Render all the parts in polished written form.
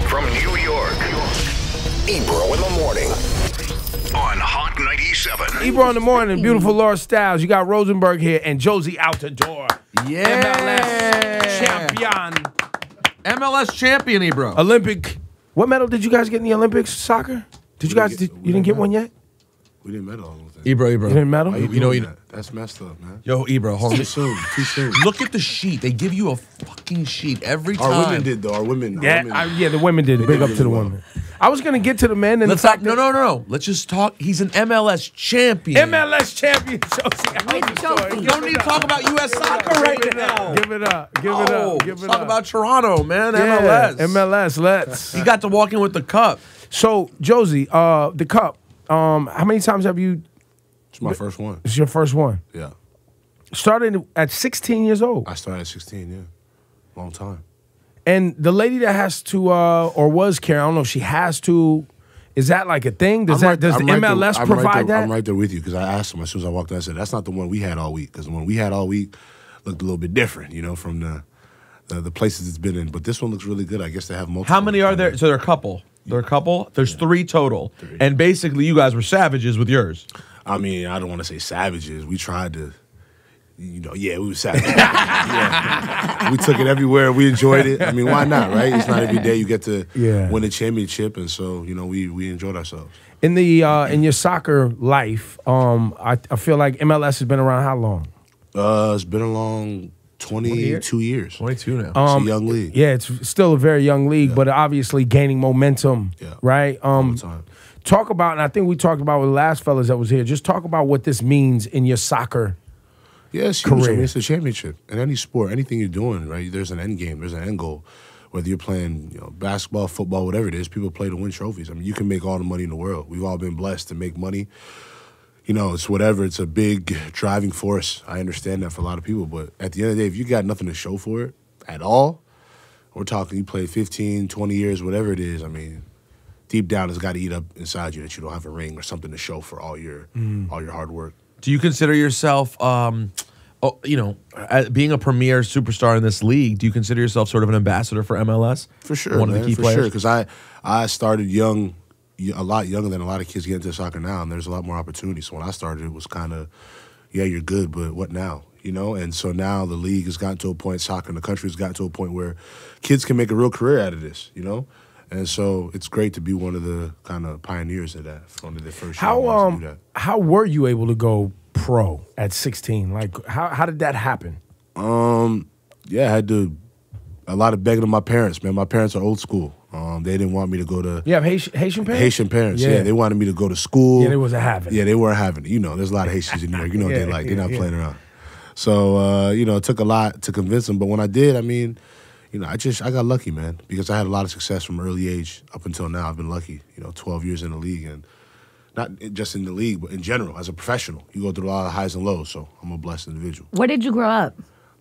From New York, Ebro in the morning on Hot 97. Ebro in the morning, beautiful Laura Styles. You got Rosenberg here and Jozy Altidore. Yeah. MLS champion. MLS champion, Ebro. Olympic. What medal did you guys get in the Olympics? Soccer? Did you guys? You didn't get one yet? We didn't medal all of them. Ebro. You didn't medal? You know, that's messed up, man. Yo, Ebro, hold on. Too soon. Look at the sheet. They give you a fucking sheet every time. Our women did, though. Our women. Yeah, the women did. Big did up to the really well. women. I was gonna get to the men and Let's not. No. Let's just talk. He's an MLS champion. MLS champion. Jozy. You don't need to talk about U.S. soccer right now. Give it up. Let's talk about Toronto, man. Yeah, MLS. MLS. Let's. He got to walk in with the cup. So Jozy, the cup. How many times have you? It's my first one. It's your first one. Yeah. Started at 16 years old. I started at 16, yeah. Long time. And the lady that has to, or was carrying, I don't know if she has to, is that like a thing? Does the MLS provide that? I'm right there with you because I asked him as soon as I walked in. I said, that's not the one we had all week because the one we had all week looked a little bit different, you know, from the places it's been in. But this one looks really good. I guess they have multiple. How many are there? So they're a couple. They're a couple? There's 3 total. 3. And basically you guys were savages with yours. I mean, I don't want to say savages. We tried to, we were savages. Yeah. We took it everywhere. We enjoyed it. I mean, why not, right? It's not every day you get to win a championship, and so, we enjoyed ourselves. In the in your soccer life, I feel like MLS has been around how long? It's been along 22 years. 22 now. It's a young league. Yeah, it's still a very young league, but obviously gaining momentum, right? All the time. Talk about, and I think we talked about with the last fellas that was here, just talk about what this means in your soccer it's huge. I mean, it's a championship. In any sport, anything you're doing, right, there's an end game, there's an end goal. Whether you're playing basketball, football, whatever it is, people play to win trophies. I mean, you can make all the money in the world. We've all been blessed to make money. It's whatever. It's a big driving force. I understand that for a lot of people. But at the end of the day, if you got nothing to show for it at all, we're talking you play 15, 20 years, whatever it is, I mean, deep down, it's got to eat up inside you that you don't have a ring or something to show for all your hard work. Do you consider yourself, being a premier superstar in this league, do you consider yourself sort of an ambassador for MLS? For sure, One of the key players? For sure, because I started young, a lot younger than a lot of kids get into soccer now, and there's a lot more opportunities. So when I started, it was kind of, you're good, but what now? And so now the league has gotten to a point, soccer in the country has gotten to a point where kids can make a real career out of this, And so it's great to be one of the kind of pioneers of that, one of the first years to do that. How were you able to go pro at 16? Like, how did that happen? I had to, a lot of begging of my parents, man. My parents are old school. They didn't want me to go to... You have Haitian parents? Haitian parents, yeah. They wanted me to go to school. Yeah, they wasn't having it. Yeah, they weren't having it. There's a lot of Haitians in New York. What they like. They're not playing around. So, it took a lot to convince them. But when I did, I mean... I got lucky, man, because I had a lot of success from early age up until now. I've been lucky, 12 years in the league, and not just in the league, but in general, as a professional. You go through a lot of highs and lows, so I'm a blessed individual. Where did you grow up?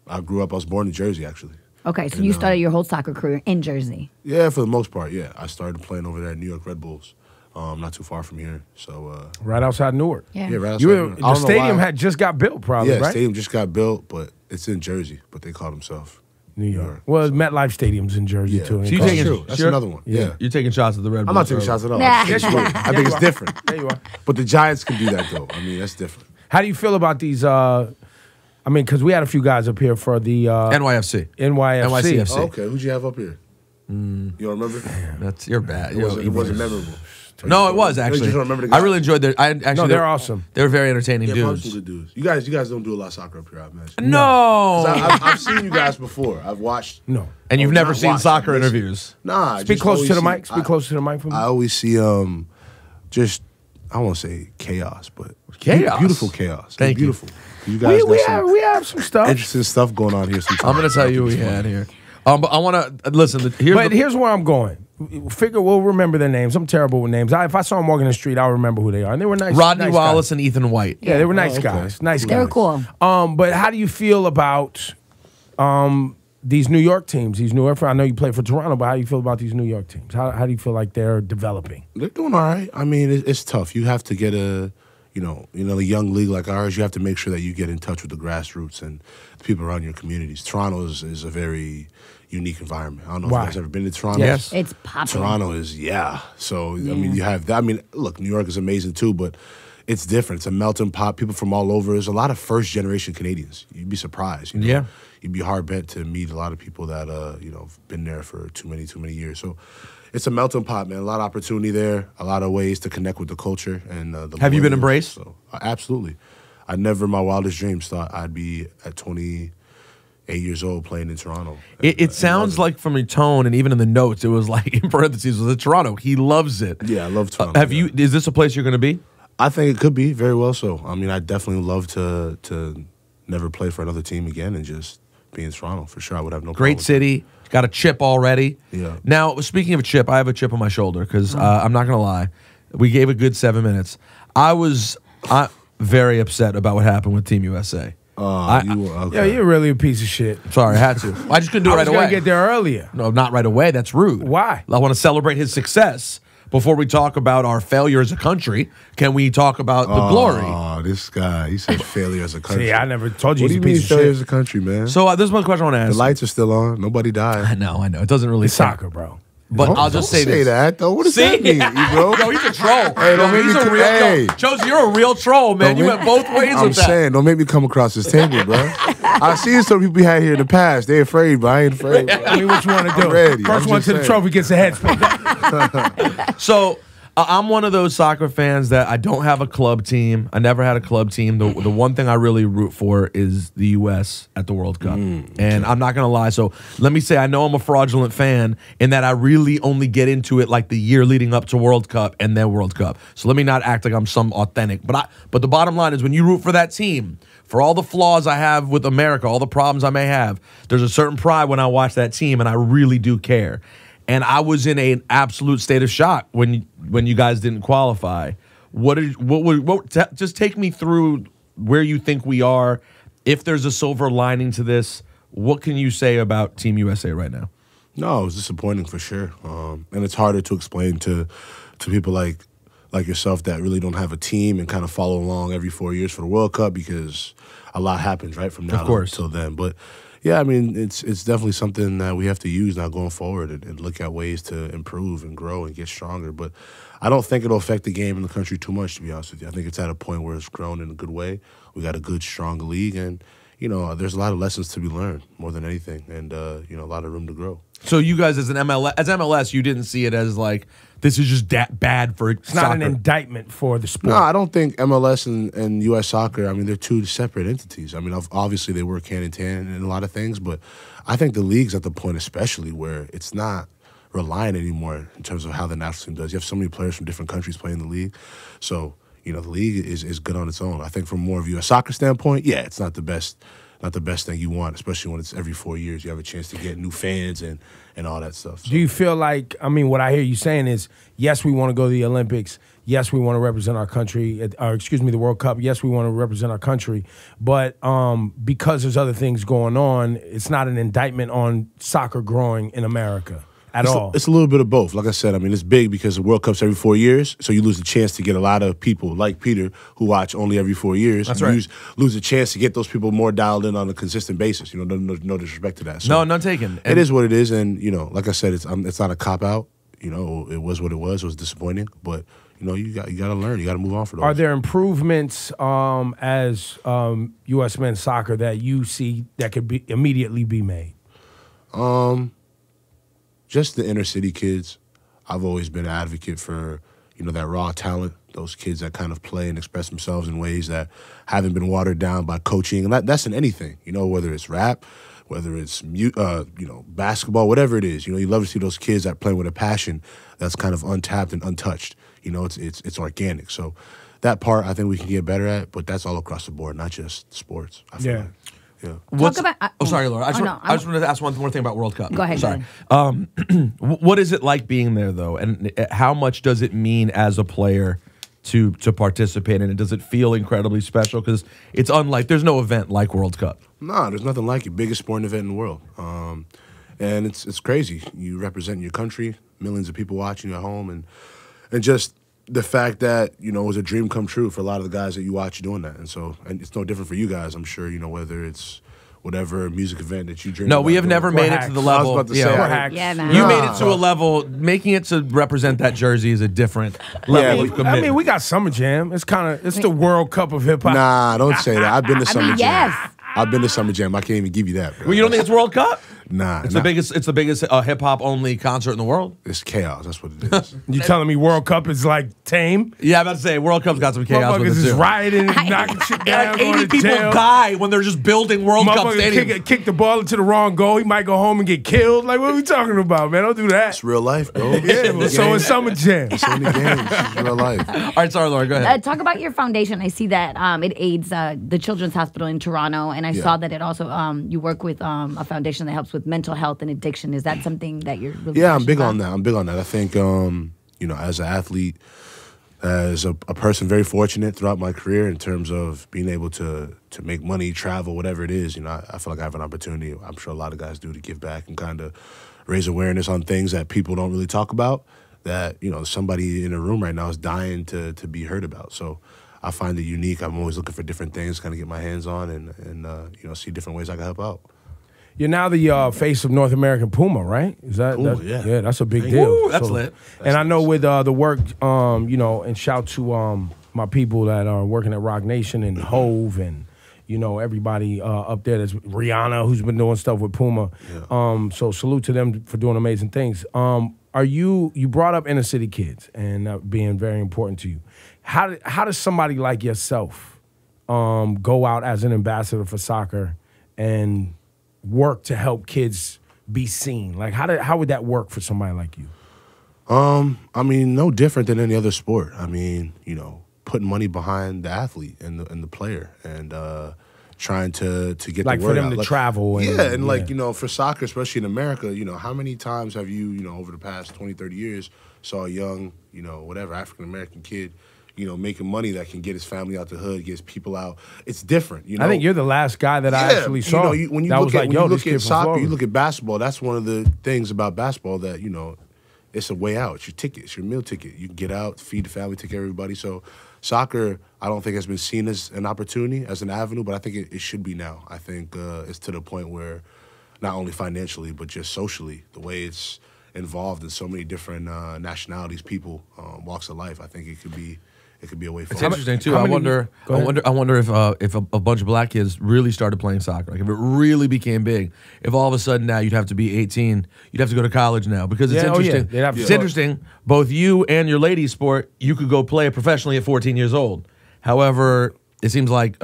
I was born in Jersey, actually. Okay, so you started your whole soccer career in Jersey. Yeah, for the most part, yeah. I started playing over there at New York Red Bulls, not too far from here. So right outside Newark. Yeah, right outside Newark. The stadium had just got built, probably, right? Yeah, the stadium just got built, but it's in Jersey, but they call themselves New York. Well, MetLife Stadium's in Jersey, too. So that's another one. Yeah. You're taking shots at the Red Bulls. I'm not taking shots at all. Nah. Yes, you are. I think it's different. There you are. But the Giants can do that, though. I mean, that's different. How do you feel about these, because we had a few guys up here for the... NYFC. NYFC. Oh, okay, who'd you have up here? You don't remember? You're bad. It wasn't memorable. No, it was actually. You just don't remember the guys? I really enjoyed their. They're awesome. They were very entertaining dudes. Some good dudes. You guys don't do a lot of soccer up here, I imagine. No, I've seen you guys before. I've watched. No, and you've never seen soccer interviews. Nah, speak close to the mic. Speak close to the mic for me. I always see just I won't say chaos, but chaos, beautiful chaos. Thank you. Beautiful. You guys we have some stuff. Interesting stuff going on here. I'm going to tell you what we had here. But I want to listen. Here's where I'm going. We'll remember their names. I'm terrible with names. If I saw them walking the street, I'll remember who they are. And they were nice. Rodney Wallace guys. And Ethan White. Yeah, they were nice guys. Nice guys. They were cool. But how do you feel about these New York teams? These New York. I know you play for Toronto, but how do you feel about these New York teams? How do you feel like they're developing? They're doing all right. I mean, it's tough. You have to get a young league like ours. You have to make sure that you get in touch with the grassroots and the people around your communities. Toronto is a very unique environment. I don't know Why? if you guys ever been to Toronto. Yes. It's popping. Toronto is, So, I mean, you have that. I mean, look, New York is amazing too, but it's different. It's a melting pot. People from all over. There's a lot of first-generation Canadians. You'd be surprised. You know? Yeah. You'd be hard-bent to meet a lot of people that, have been there for too many years. So it's a melting pot, man. A lot of opportunity there, a lot of ways to connect with the culture. And Have you been embraced? So, absolutely. I never in my wildest dreams thought I'd be at 28 years old playing in Toronto. It sounds like from your tone and even in the notes, it was like in parentheses was Toronto. He loves it. Yeah, I love Toronto. Is this a place you're going to be? I think it could be very well so. I mean, I definitely love to never play for another team again and just be in Toronto for sure. I would have no problem. Great city. Got a chip already. Yeah. Now, speaking of a chip, I have a chip on my shoulder because I'm not going to lie. We gave a good 7 minutes. I'm very upset about what happened with Team USA. Okay. Yeah, you're really a piece of shit. Sorry, I had to. I just couldn't do it I right was gonna away. get there earlier. No, not right away. That's rude. Why? I want to celebrate his success before we talk about our failure as a country. Can we talk about the glory? Oh, this guy, he said failure as a country. See, I never told you What do he's you a mean piece of failure shit. as a country, man? So this is one question I want to ask. The lights are still on. Nobody died. I know. It doesn't really It's soccer, bro. But I'll just Don't say this. that, though. What does See? that mean, bro? Yo, he's a troll. Hey, don't make he's me a come- real hey. Jozy, you're a real troll, man. Don't You make- went both ways I'm with that. saying, don't make me come across this table, bro. I've seen some people we had here in the past. They afraid, but I ain't afraid. Bro. I mean, what you want to do? I'm ready. First I'm one just to the saying. trophy gets a head spin. So I'm one of those soccer fans that I don't have a club team. I never had a club team. The one thing I really root for is the U.S. at the World Cup. And I'm not going to lie. So let me say I know I'm a fraudulent fan in that I really only get into it like the year leading up to World Cup and then World Cup. So let me not act like I'm some authentic. But the bottom line is when you root for that team, for all the flaws I have with America, all the problems I may have, there's a certain pride when I watch that team, and I really do care. And I was in an absolute state of shock when you guys didn't qualify. Just take me through where you think we are. If there's a silver lining to this, what can you say about Team USA right now? No, it was disappointing for sure. And it's harder to explain to people like yourself that really don't have a team and kind of follow along every 4 years for the World Cup because a lot happens right from now till then. But yeah, I mean, it's definitely something that we have to use now going forward and look at ways to improve and grow and get stronger. But I don't think it'll affect the game in the country too much, to be honest with you. I think it's at a point where it's grown in a good way. We got a good, strong league, and there's a lot of lessons to be learned more than anything, and a lot of room to grow. So you guys, as MLS, you didn't see it as like this is just bad for It's soccer. not an indictment for the sport. No, I don't think MLS and U.S. soccer, I mean, they're two separate entities. I mean, obviously they work hand in hand in a lot of things, but I think the league's at the point especially where it's not reliant anymore in terms of how the national team does. You have so many players from different countries playing the league. So, the league is good on its own. I think from more of a U.S. soccer standpoint, yeah, it's not the best thing you want, especially when it's every 4 years. You have a chance to get new fans and all that stuff. So. Do you feel like, I mean, what I hear you saying is, yes, we want to go to the Olympics. Yes, we want to represent our country, the World Cup. Yes, we want to represent our country. But because there's other things going on, it's not an indictment on soccer growing in America at all. It's a little bit of both. Like I said, I mean, it's big because the World Cup's every 4 years, so you lose the chance to get a lot of people like Peter who watch only every 4 years. That's right. You lose the chance to get those people more dialed in on a consistent basis. No disrespect to that. So No, none taken. it is what it is, and like I said, it's not a cop out. It was what it was. It was disappointing, but you got to learn. You got to move on for those. Are there improvements as U.S. men's soccer that you see that could immediately be made? Just the inner city kids. I've always been an advocate for, that raw talent, those kids that kind of play and express themselves in ways that haven't been watered down by coaching. And that's in anything, whether it's rap, whether it's, basketball, whatever it is. You love to see those kids that play with a passion that's kind of untapped and untouched. It's organic. So that part I think we can get better at, but that's all across the board, not just sports. I feel like. Yeah. Sorry, Laura. I just wanted to ask one more thing about World Cup. Go ahead. Sorry. What is it like being there, though? And how much does it mean as a player to participate in it? Does it feel incredibly special? Because it's unlike, there's no event like World Cup. No, there's nothing like it. Biggest sporting event in the world. And it's crazy. You represent your country, millions of people watching you at home, and just the fact that, it was a dream come true for a lot of the guys that you watch doing that. And it's no different for you guys, I'm sure, whether it's whatever music event that you dream. No, we have never made it to the level. I was about to say, Yeah, man. You made it to a level. Making it to represent that jersey is a different level of commitment. I mean, we got Summer Jam. It's the World Cup of hip hop. Nah, don't say that. I've been to Summer Jam. Yes. I've been to Summer Jam. I can't even give you that, bro. Well, you don't think it's World Cup? Nah, It's the biggest. It's the biggest hip hop only concert in the world. It's chaos. That's what it is. You telling me World Cup is like tame? Yeah, I'm about to say World Cup's got some chaos with Motherfuckers it is too. rioting and knocking shit down. Like going 80 to people jail. die when they're just building World Cup stadiums. Kick the ball into the wrong goal. He might go home and get killed. Like, what are we talking about, man? Don't do that. It's real life, bro. Yeah, well, so is Summer Jam. So many games. It's real life. All right, sorry, Laura, go ahead. Talk about your foundation. I see that it aids the Children's Hospital in Toronto, and I saw that it also you work with a foundation that helps with mental health and addiction. Is that something that you're really I'm big about? on that. I'm big on that. I think, as an athlete, as a person very fortunate throughout my career in terms of being able to make money, travel, whatever it is, I feel like I have an opportunity. I'm sure a lot of guys do to give back and kind of raise awareness on things that people don't really talk about that, somebody in a room right now is dying to be heard about. So I find it unique. I'm always looking for different things, kind of get my hands on and see different ways I can help out. You're now the face of North American Puma, right? Is that Puma, that's, yeah. That's a big Thank deal. you. That's lit. And I know with the work, and shout to my people that are working at Rock Nation and Hove and everybody up there. There's Rihanna who's been doing stuff with Puma. Yeah. So salute to them for doing amazing things. Are you brought up inner city kids and being very important to you? How does somebody like yourself go out as an ambassador for soccer and work to help kids be seen? Like how would that work for somebody like you? I mean, no different than any other sport. I mean, putting money behind the athlete and the player and trying to get Like the word for them out. to travel. And, For soccer, especially in America, how many times have you, over the past 20, 30 years saw a young, African-American kid, making money that can get his family out the hood, gets people out. It's different, I think you're the last guy that I actually saw. When you that look was at, like, when yo, you this look kid at from soccer, Florida. you look at basketball, that's one of the things about basketball that, it's a way out. It's your ticket. It's your meal ticket. You can get out, feed the family, take care of everybody. So soccer, I don't think has been seen as an opportunity, as an avenue, but I think it should be now. I think it's to the point where not only financially, but just socially, the way it's involved in so many different nationalities, people, walks of life, I think it could be a way forward. It's interesting too. I wonder if a bunch of black kids really started playing soccer, like if it really became big, if all of a sudden now you'd have to be 18, you'd have to go to college now because it's interesting. It's interesting. Both you and your ladies' sport, you could go play professionally at 14 years old. However, it seems like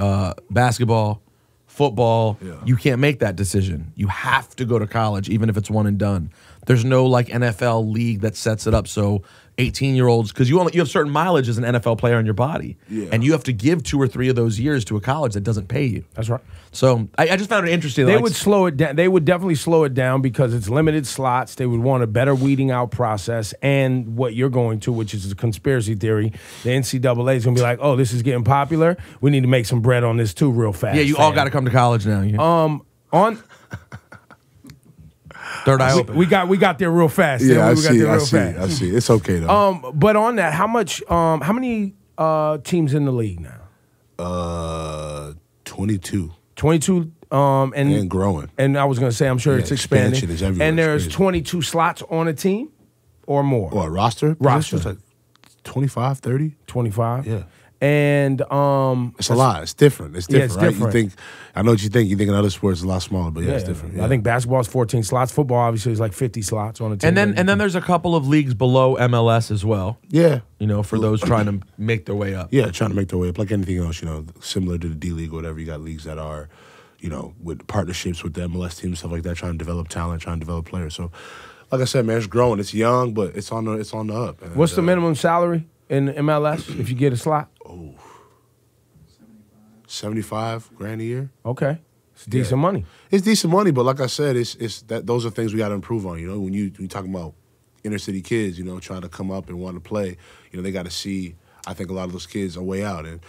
basketball, football, you can't make that decision. You have to go to college, even if it's one and done. There's no like NFL league that sets it up so 18-year-olds, because you have certain mileage as an NFL player in your body, and you have to give 2 or 3 of those years to a college that doesn't pay you. That's right. So I just found it interesting. They would slow it down. They would definitely slow it down because it's limited slots. They would want a better weeding out process, and what you're going to, which is a conspiracy theory, the NCAA is going to be like, oh, this is getting popular. We need to make some bread on this too real fast. Yeah, you all got to come to college now. On Third eye open. We got there real fast. Yeah, we got there real fast. I see. It's okay though. But on that, how many teams in the league now? 22. 22. And growing. And I was going to say, I'm sure it's expanding. Expansion is everywhere. And there's It's 22 slots on a team or more? Or a roster? Roster. It's like 25, 30. 25? Yeah. And it's a lot. It's different. It's different, it's right? different. You think, I know what you think. You think in other sports it's a lot smaller, but it's different. Yeah. I think basketball is 14 slots. Football obviously is like 50 slots on a team. And then there's a couple of leagues below MLS as well. Yeah. For those trying to make their way up. Yeah, trying to make their way up. Like anything else, similar to the D League or whatever. You got leagues that are, with partnerships with the MLS team, stuff like that, trying to develop talent, trying to develop players. So, like I said, man, it's growing. It's young, but it's on the up. And, what's the minimum salary in MLS if you get a slot? 75 grand a year. Okay. It's decent money. It's decent money, but like I said, it's that those are things we got to improve on. When you talking about inner city kids, trying to come up and want to play, they got to see. I think a lot of those kids are way out, and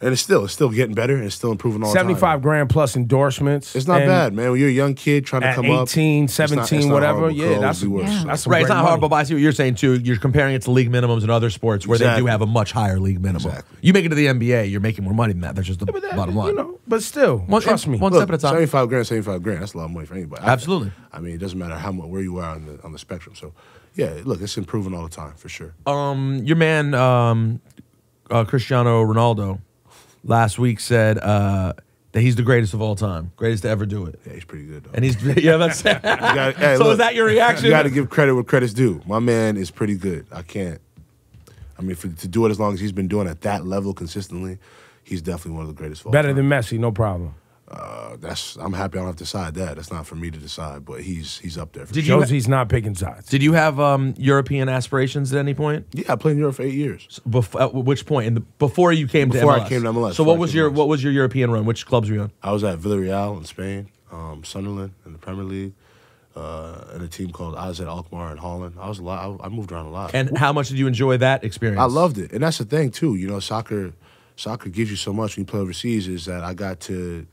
And it's still getting better, and it's still improving all the time. 75 grand plus endorsements. It's not bad, man. When you're a young kid trying to come 18, up. 17, it's not whatever. horrible. Yeah, Clothes, that's some Right, it's great not money. horrible, but I see what you're saying too. You're comparing it to league minimums in other sports where they do Exactly. have a much higher league minimum. Exactly. You make it to the NBA, you're making more money than that. That's just the bottom line. You know, but still, trust me. One Look, step at a time. 75 grand. That's a lot of money for anybody. Absolutely. I mean, it doesn't matter how much where you are on the spectrum. So, yeah, look, it's improving all the time for sure. Your man Cristiano Ronaldo last week said that he's the greatest of all time, greatest to ever do it. Yeah, he's pretty good, though. And he's that's Hey, so. look, Is that your reaction? You got to give credit where credit's due. My man is pretty good. I mean, to do it as long as he's been doing at that level consistently, he's definitely one of the greatest of all Better time. than Messi, no problem. I'm happy I don't have to decide that. That's not for me to decide, but he's up there. For Did sure. you Josie's not picking sides. Did you have European aspirations at any point? Yeah, I played in Europe for 8 years. At which point? Before you came Before to MLS? I came to MLS. So Before what I was came your to MLS. what was your European run? Which clubs were you on? I was at Villarreal in Spain, Sunderland in the Premier League, and a team called AZ Alkmaar in Holland. I was a lot. I moved around a lot. And how much did you enjoy that experience? I loved it, and that's the thing too. You know, soccer gives you so much when you play overseas. Is that I got to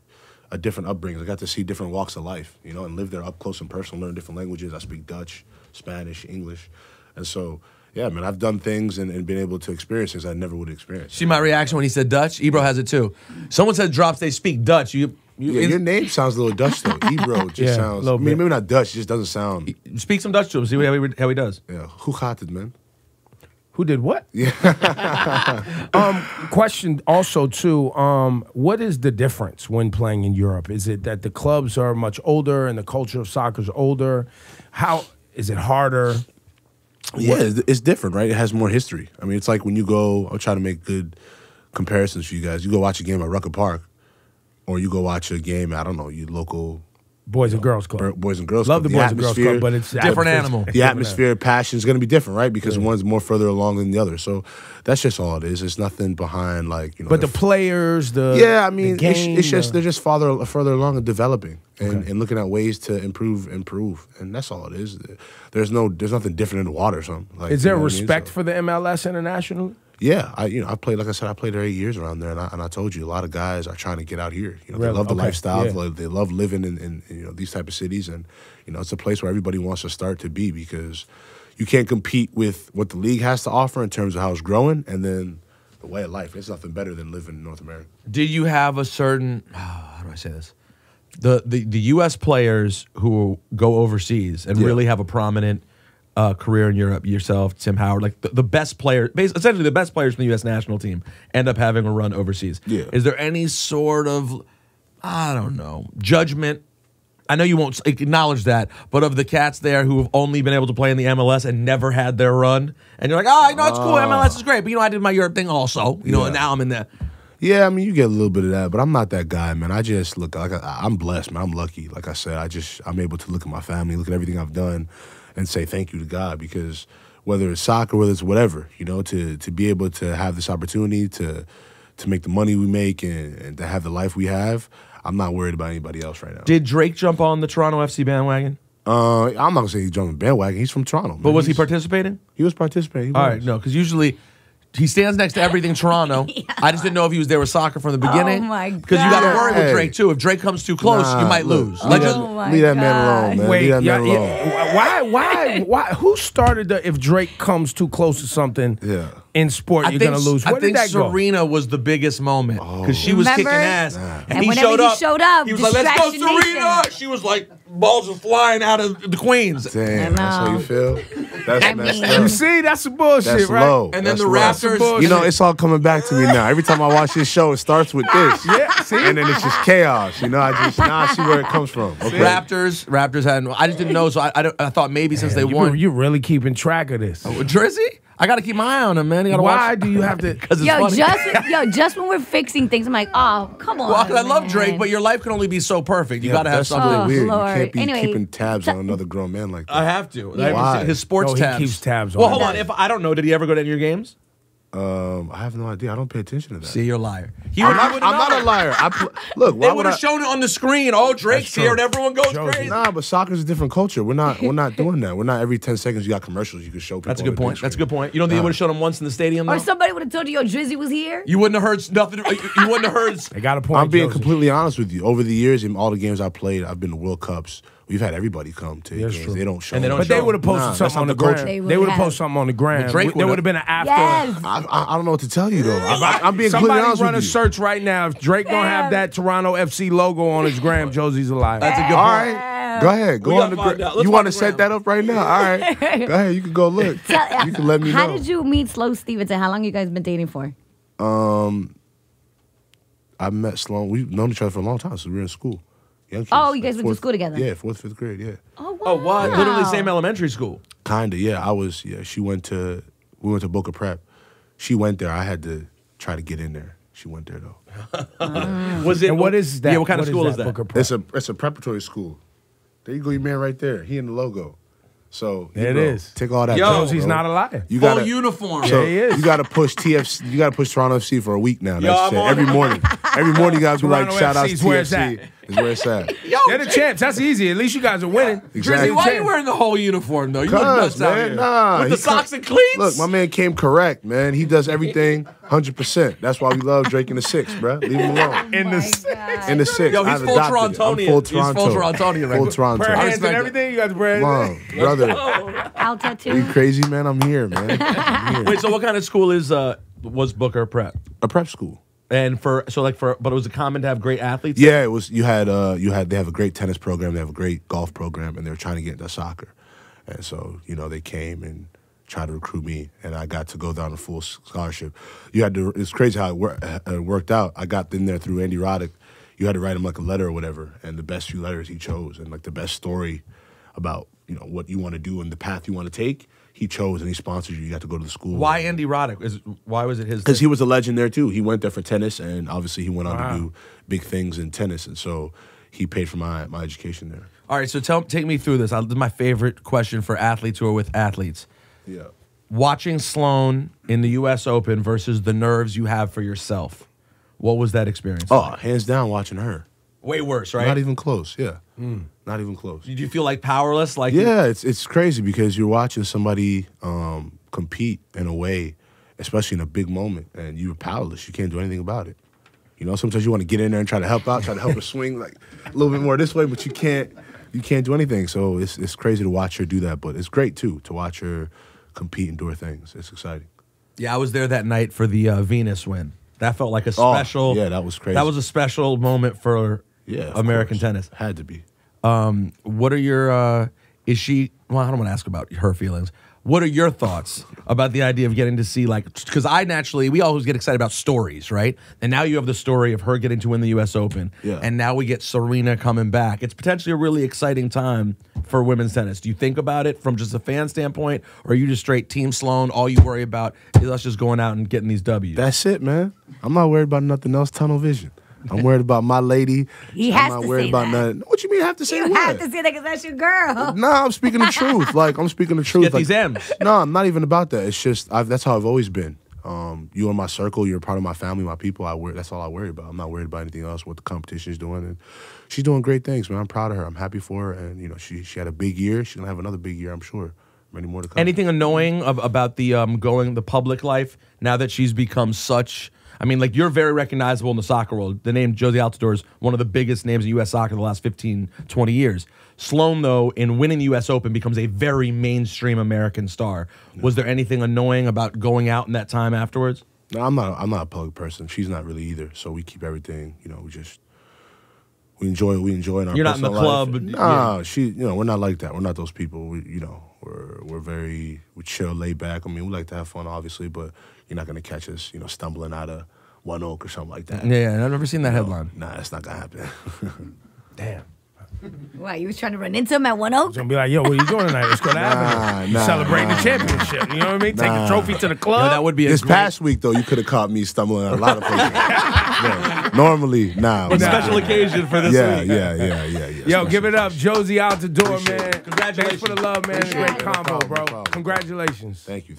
a different upbringing. I got to see different walks of life. You know, and live there up close and personal. Learn different languages. I speak Dutch, Spanish, English, and so. Yeah, man, I've done things and been able to experience things I never would experience. See my reaction when he said Dutch? Ebro has it too. Someone said drops, they speak Dutch. Yeah, your name sounds a little Dutch though. Ebro just sounds. little bit. Maybe not Dutch. It just doesn't sound. Speak some Dutch to him. See how he does. Yeah, who gaat het, man? Who did what? Yeah. Question also too. What is the difference when playing in Europe? Is it that the clubs are much older and the culture of soccer is older? How is it harder? Yeah, it's different, right? It has more history. I mean, it's like when you go. I'll try to make good comparisons for you guys. You go watch a game at Rucker Park, or you go watch a game at, I don't know, your local Boys and Girls Club. Boys and Girls Love Club. the Boys and Girls Club, but it's Different animal. The atmosphere, passion is going to be different, right? Because one's more further along than the other. So that's just all it is. It's nothing behind, like, you know. But the players, yeah, I mean, the game, it's just they're just further along in developing and looking at ways to improve, and that's all it is. There's nothing different in the water or something. Like, is there you know what I mean? respect So- for the MLS internationally? Yeah, I played, like I said, I played there 8 years around there, and I told you a lot of guys are trying to get out here. You know, Really? they love the Okay. lifestyle, Yeah. they love living in you know, these type of cities, and you know, it's a place where everybody wants to start to be, because you can't compete with what the league has to offer in terms of how it's growing, and then the way of life. There's nothing better than living in North America. Did you have a certain how do I say this? The U.S. players who go overseas and Yeah. really have a prominent career in Europe, yourself, Tim Howard, like the best player, essentially the best players from the U.S. national team end up having a run overseas. Yeah. Is there any sort of, I don't know, judgment? I know you won't acknowledge that, but of the cats there who have only been able to play in the MLS and never had their run, and you're like, oh, you know, it's cool, MLS is great, but you know, I did my Europe thing also, you know, and now I'm in there. Yeah, I mean, you get a little bit of that, but I'm not that guy, man. I just look like I'm blessed, man. I'm lucky. Like I said, I'm able to look at my family, look at everything I've done, and say thank you to God, because whether it's soccer, whether it's whatever, you know, to be able to have this opportunity to make the money we make and to have the life we have, I'm not worried about anybody else right now. Did Drake jump on the Toronto FC bandwagon? I'm not gonna say he's jumping bandwagon. He's from Toronto, man. But was he participating? He was participating. All right, no, because usually he stands next to everything Toronto. I just didn't know if he was there with soccer from the beginning. Oh, my Because you got to worry with Hey. Drake, too. If Drake comes too close, Nah, you might look, lose. leave that- Oh, my leave that man God. alone, man. Wait, Leave that man alone. why? Who started the if Drake comes too close to something Yeah. in sport, you're gonna lose? Where I think did that go? Serena was the biggest moment because she was Remember? kicking ass, And he whenever showed he up. showed up, He was like, "Let's go, Distraction Serena!" Nation. She was like, balls were flying out of the Queens. Damn, that's how you feel? That's I messed mean- You up. see, that's some bullshit, That's right? low. And then That's the low. Raptors. You know, it's all coming back to me now. Every time I watch this show, it starts with this. Yeah, see? And then it's just chaos. You know, now I see where it comes from. Okay. Raptors had. I just didn't know, so I thought maybe since they won. You really keeping track of this? Drizzy, I got to keep my eye on him, man. You gotta Why watch. do you have to? Because it's Yo, funny. just when we're fixing things, I'm like, oh, come on. Well, 'cause I love man. Drake, but your life can only be so perfect. You got to have that's something. really weird. Lord. You can't be Anyway, keeping tabs on another grown man like that. I have to. Yeah. Why? His sports No, he tabs. keeps tabs Well, on hold it. on. If I don't know, did he ever go to any of your games? I have no idea. I don't pay attention to that. See, you're a liar. I'm not a liar. Look, They would have shown it on the screen. Oh, Drake's here, and everyone goes crazy. Nah, but soccer's a different culture. We're not doing that. We're not every 10 seconds you got commercials you can show people. That's a good point. That's a good point. You don't think you would have shown them once in the stadium, though? Or somebody would have told you, yo, Drizzy was here? You wouldn't have heard nothing. You wouldn't have heard. They got a point. I'm being Jozy. completely honest with you. Over the years, in all the games I played, I've been to World Cups. We've had everybody come to That's games. true. They don't show. And they don't But they would have posted that's something not on the the culture. gram. They They would have have. posted something on the gram. Drake There would would've. have been an after. Yes. I don't know what to tell you though. I'm being completely Somebody honest run a with you. search right now. If Drake don't have that Toronto FC logo on his gram, Jozy's a liar. That's a good All point. right, go ahead. Go We on gotta the find gram. out. Let's You find want the to set gram. that up right now? All right, go ahead. You can go look. You can let me know. How did you meet Sloane Stevenson? How long you guys been dating for? I met Sloane. We've known each other for a long time, so we were in school. Young kids, Oh, you guys went to fourth- school together? Yeah, 4th, 5th grade. Yeah, Oh, wow. Oh, what? Literally same elementary school. kinda. Yeah, She went to. We went to Boca Prep. She went there. I had to try to get in there. She went there though. Was it? And what is that? Yeah, what kind of What school is Booker that? Prep? It's a preparatory school. There you go, your man right there. He in the logo. So There it bro, is. Take all that. Yo, junk, Jozy's bro. not a liar. You Full gotta, uniform. So Yeah, he is. you got to push TFC. You got to push Toronto FC for a week now. Yo, That's I'm it. on Every it. morning. Every morning you got to be like, Toronto shout out to FC 's where it's TFC. at. Is where it's at. Yo, They're the champs. That's easy. At least you guys are winning. Exactly. Drizzy, why are you wearing the whole uniform though? You look Cuz, nuts out man, here. nah. With the he socks come- and cleats. Look, my man came correct, man. He does everything 100%. That's why we love Drake in the 6, bro. Leave him alone. In Oh the my God. In the 6. Yo, he's I've full adopted it. I'm Torontonian. full He's full Toronto. Torontonian right Full now. Toronto. prayer hands respect and it. everything. You got the prayer. Come on, brother. Al You tattoo. crazy, man? I'm here, man. I'm here. Wait, so what kind of school was Booker Prep? A prep school. And but it was common to have great athletes. Yeah, it was. They have a great tennis program. They have a great golf program, and they were trying to get into soccer. And so, they came and tried to recruit me, and I got to go down a full scholarship. It's crazy how it worked out. I got in there through Andy Roddick. You had to write him like a letter or whatever, and the best few letters he chose, and like the best story about what you want to do and the path you want to take. He chose and he sponsored you. You got to go to the school. Why Andy Roddick? Why was it his? Because he was a legend there too. He went there for tennis, and obviously he went on to do big things in tennis, and so he paid for my education there. All right, so take me through this. This is my favorite question for athletes who are with athletes. Yeah. Watching Sloane in the U.S. Open versus the nerves you have for yourself. What was that experience? Oh, hands down, watching her. Way worse, right? Not even close. Yeah. Not even close. Did you feel like powerless? Like Yeah, it's crazy because you're watching somebody compete in a way, especially in a big moment, and you're powerless. You can't do anything about it. Sometimes you want to get in there and try to help her swing like a little bit more this way, but you can't do anything. So it's crazy to watch her do that, but it's great too to watch her compete and do her things. It's exciting. Yeah, I was there that night for the Venus win. That felt like a special. yeah, that was crazy. That was a special moment for of American course. tennis. Had to be. What are your? Is she? Well, I don't want to ask about her feelings. What are your thoughts about the idea of getting to see because we always get excited about stories, right? And now you have the story of her getting to win the U.S. Open, and now we get Serena coming back. It's potentially a really exciting time for women's tennis. Do you think about it from just a fan standpoint, or are you just straight Team Sloane? All you worry about is us just going out and getting these W's. That's it, man. I'm not worried about nothing else. Tunnel vision. I'm worried about my lady. He I'm has not to worried say about that. nothing. What you mean I have to say You what? have to say that because that's your girl. Nah, I'm speaking the truth. I'm speaking the truth. Get these M's. No, I'm not even about that. It's just that's how I've always been. You're in my circle. You're a part of my family, my people. That's all I worry about. I'm not worried about anything else. What the competition's doing, and she's doing great things, man. I'm proud of her. I'm happy for her, and she had a big year. She's gonna have another big year, I'm sure. Many more to come. Anything annoying about the going the public life now that she's become such? I mean, you're very recognizable in the soccer world. The name Jozy Altidore is one of the biggest names in U.S. soccer in the last 15, 20 years. Sloane, though, in winning the U.S. Open, becomes a very mainstream American star. Was there anything annoying about going out in that time afterwards? No, I'm not a public person. She's not really either. So we keep everything. We enjoy in our. You're not in the personal life. club. Nah, we're not like that. We're not those people. We're very chill, laid back. I mean, we like to have fun, obviously, but you're not gonna catch us, stumbling out of One Oak or something like that. Yeah, I've never seen that headline. Nah, that's not gonna happen. Damn. Why, you was trying to run into him at One Oak? It's gonna be like, yo, what are you doing tonight? Let's go to Avenue. You celebrate the championship. You know what I mean? Take the trophy to the club. No, that would be This past week, though, you could have caught me stumbling out a lot of places. Yeah. Normally, nah. It's a special occasion for this week. Yeah. Yo, give it up, Jozy Altidore, Appreciate man. it. Congratulations. Thanks for the love, man. Appreciate Great it. No combo, problem, bro. no problem. Congratulations. Thank you.